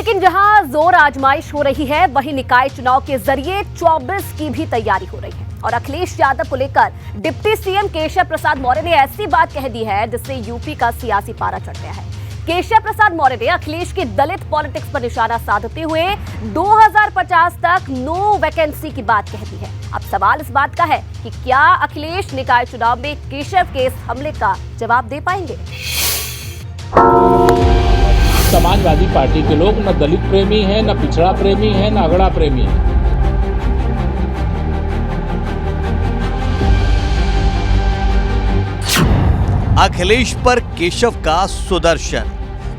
लेकिन जहां जोर आजमाइश हो रही है, वहीं निकाय चुनाव के जरिए 24 की भी तैयारी हो रही है। और अखिलेश यादव को लेकर डिप्टी सीएम केशव प्रसाद मौर्य ने ऐसी बात कह दी है जिससे यूपी का सियासी पारा चढ़ गया है। केशव प्रसाद मौर्य ने अखिलेश की दलित पॉलिटिक्स पर निशाना साधते हुए 2050 तक नो वैकेंसी की बात कह दी है। अब सवाल इस बात का है कि क्या अखिलेश निकाय चुनाव में केशव के इस हमले का जवाब दे पाएंगे? समाजवादी पार्टी के लोग न दलित प्रेमी हैं, न पिछड़ा प्रेमी हैं, न अगड़ा प्रेमी हैं। अखिलेश पर केशव का सुदर्शन,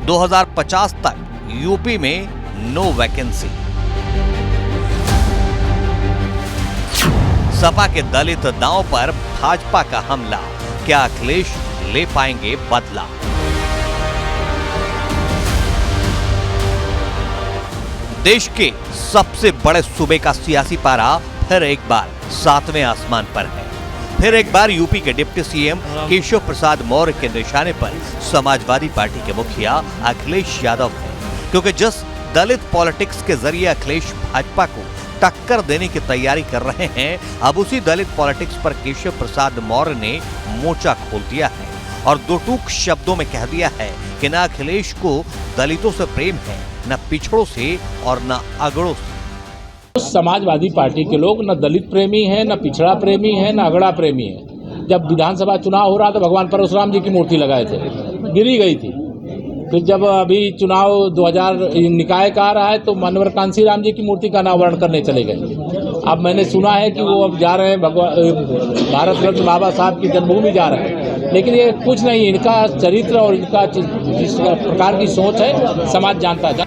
2050 तक यूपी में नो वैकेंसी। सपा के दलित दांव पर भाजपा का हमला, क्या अखिलेश ले पाएंगे बदला? देश के सबसे बड़े सूबे का सियासी पारा फिर एक बार 7वें आसमान पर है। फिर एक बार यूपी के डिप्टी सीएम केशव प्रसाद मौर्य के निशाने पर समाजवादी पार्टी के मुखिया अखिलेश यादव है, क्योंकि जिस दलित पॉलिटिक्स के जरिए अखिलेश भाजपा को टक्कर देने की तैयारी कर रहे हैं, अब उसी दलित पॉलिटिक्स पर केशव प्रसाद मौर्य ने मोर्चा खोल दिया है और दो टूक शब्दों में कह दिया है कि न अखिलेश को दलितों से प्रेम है, न पिछड़ों से और न अगड़ों से। समाजवादी पार्टी के लोग न दलित प्रेमी हैं, न पिछड़ा प्रेमी हैं, न अगड़ा प्रेमी हैं। जब विधानसभा चुनाव हो रहा था, भगवान परशुराम जी की मूर्ति लगाए थे, गिरी गई थी। फिर जब अभी चुनाव 2000 निकाय का आ रहा है तो मानवर कांसीराम जी की मूर्ति का अनावरण करने चले गए। अब मैंने सुना है कि वो अब जा रहे हैं भारत रत्न बाबा साहब की जन्मभूमि जा रहे हैं, लेकिन ये कुछ नहीं, इनका चरित्र और इनका जिस प्रकार की सोच है समाज जानता है।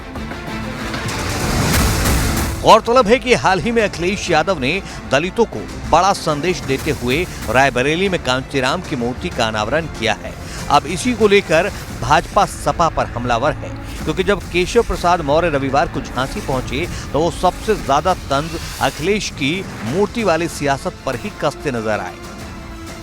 गौरतलब है कि हाल ही में अखिलेश यादव ने दलितों को बड़ा संदेश देते हुए रायबरेली में कांचीराम की मूर्ति का अनावरण किया है। अब इसी को लेकर भाजपा सपा पर हमलावर है, क्योंकि जब केशव प्रसाद मौर्य रविवार को झांसी पहुंचे तो वो सबसे ज्यादा तंज अखिलेश की मूर्ति वाली सियासत पर ही कसते नजर आए।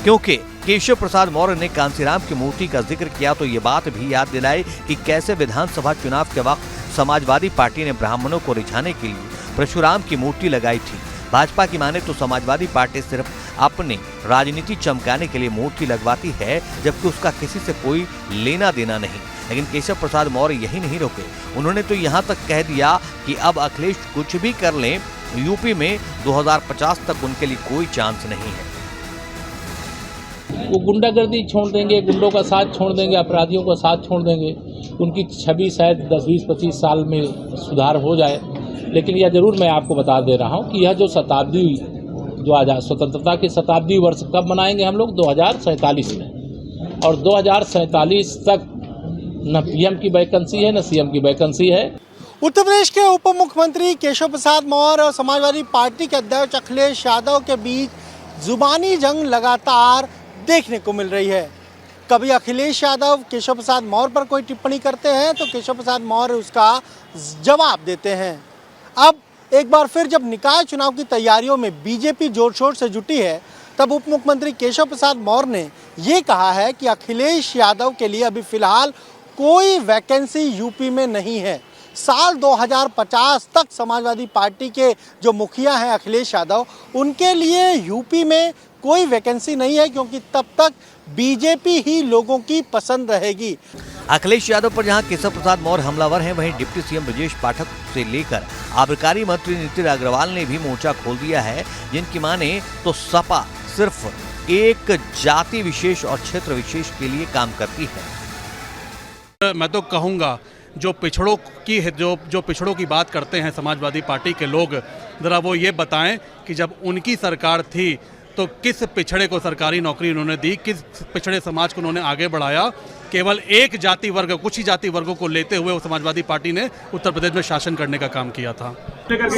क्योंकि केशव प्रसाद मौर्य ने कांसीराम की मूर्ति का जिक्र किया तो ये बात भी याद दिलाई कि कैसे विधानसभा चुनाव के वक्त समाजवादी पार्टी ने ब्राह्मणों को रिझाने के लिए परशुराम की मूर्ति लगाई थी। भाजपा की माने तो समाजवादी पार्टी सिर्फ अपने राजनीति चमकाने के लिए मूर्ति लगवाती है, जबकि उसका किसी से कोई लेना देना नहीं। लेकिन केशव प्रसाद मौर्य यही नहीं रुके, उन्होंने तो यहाँ तक कह दिया कि अब अखिलेश कुछ भी कर लें, यूपी में 2050 तक उनके लिए कोई चांस नहीं है। वो गुंडागर्दी छोड़ देंगे, गुंडों का साथ छोड़ देंगे, अपराधियों का साथ छोड़ देंगे। उनकी छवि शायद 10, 20, 25 साल में सुधार हो जाए। लेकिन यह जरूर मैं आपको बता दे रहा हूं कि यह जो शताब्दी, जो आज स्वतंत्रता की शताब्दी वर्ष कब मनाएंगे हम लोग? 2047 में। और 2047 तक न पीएम की वैकेंसी है, न सीएम की वैकेंसी है। उत्तर प्रदेश के उप मुख्यमंत्री केशव प्रसाद मौर्य और समाजवादी पार्टी के अध्यक्ष अखिलेश यादव के बीच जुबानी जंग लगातार देखने को मिल रही है। कभी अखिलेश यादव केशव प्रसाद मौर्य पर कोई टिप्पणी करते हैं तो केशव प्रसाद मौर्य उसका जवाब देते हैं। अब एक बार फिर जब निकाय चुनाव की तैयारियों में बीजेपी जोर शोर से जुटी है, तब उप मुख्यमंत्री केशव प्रसाद मौर्य ने ये कहा है कि अखिलेश यादव के लिए अभी फिलहाल कोई वैकेंसी यूपी में नहीं है। साल 2050 तक समाजवादी पार्टी के जो मुखिया हैं अखिलेश यादव, उनके लिए यूपी में कोई वैकेंसी नहीं है, क्योंकि तब तक बीजेपी ही लोगों की पसंद रहेगी। अखिलेश यादव पर जहां केशव प्रसाद मौर्य हमलावर हैं, वहीं डिप्टी सीएम ब्रजेश पाठक से लेकर आबकारी मंत्री नितिन अग्रवाल ने भी मोर्चा खोल दिया है, जिनकी माने तो सपा सिर्फ एक जाति विशेष और क्षेत्र विशेष के लिए काम करती है। मैं तो कहूँगा जो पिछड़ों की बात करते हैं समाजवादी पार्टी के लोग, जरा वो ये बताएं कि जब उनकी सरकार थी तो किस पिछड़े को सरकारी नौकरी उन्होंने दी, किस पिछड़े समाज को उन्होंने आगे बढ़ाया। केवल एक जाति वर्ग, कुछ ही जाति वर्गों को लेते हुए वो समाजवादी पार्टी ने उत्तर प्रदेश में शासन करने का काम किया था।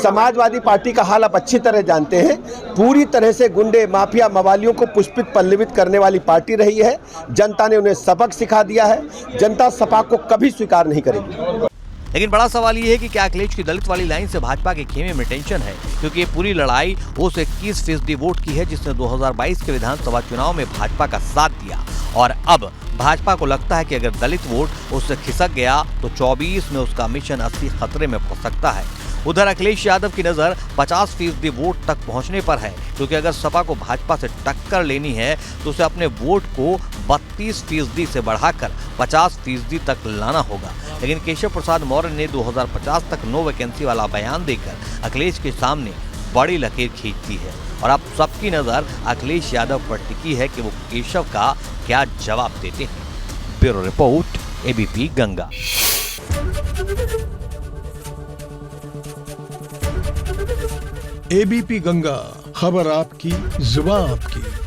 समाजवादी पार्टी का हाल आप अच्छी तरह जानते हैं। पूरी तरह से गुंडे, माफिया, मवालियों को पुष्पित पल्लवित करने वाली पार्टी रही है। जनता ने उन्हें सबक सिखा दिया है। जनता सपा को कभी स्वीकार नहीं करेगी। लेकिन बड़ा सवाल ये है कि क्या अखिलेश की दलित वाली लाइन से भाजपा के खेमे में टेंशन है, क्योंकि ये पूरी लड़ाई उस 21% वोट की है जिसने 2022 के विधानसभा चुनाव में भाजपा का साथ दिया। और अब भाजपा को लगता है कि अगर दलित वोट उससे खिसक गया तो 24 में उसका मिशन 80 खतरे में पड़ सकता है। उधर अखिलेश यादव की नजर 50% वोट तक पहुंचने पर है, क्योंकि अगर सपा को भाजपा से टक्कर लेनी है तो उसे अपने वोट को 32% से बढ़ाकर 50% तक लाना होगा। लेकिन केशव प्रसाद मौर्य ने 2050 तक नो वैकेंसी वाला बयान देकर अखिलेश के सामने बड़ी लकीर खींच दी है और अब सबकी नजर अखिलेश यादव पर टिकी है कि वो केशव का क्या जवाब देते हैं। Bureau report, ABP Ganga. ABP Ganga, खबर आपकी, जुबान आपकी।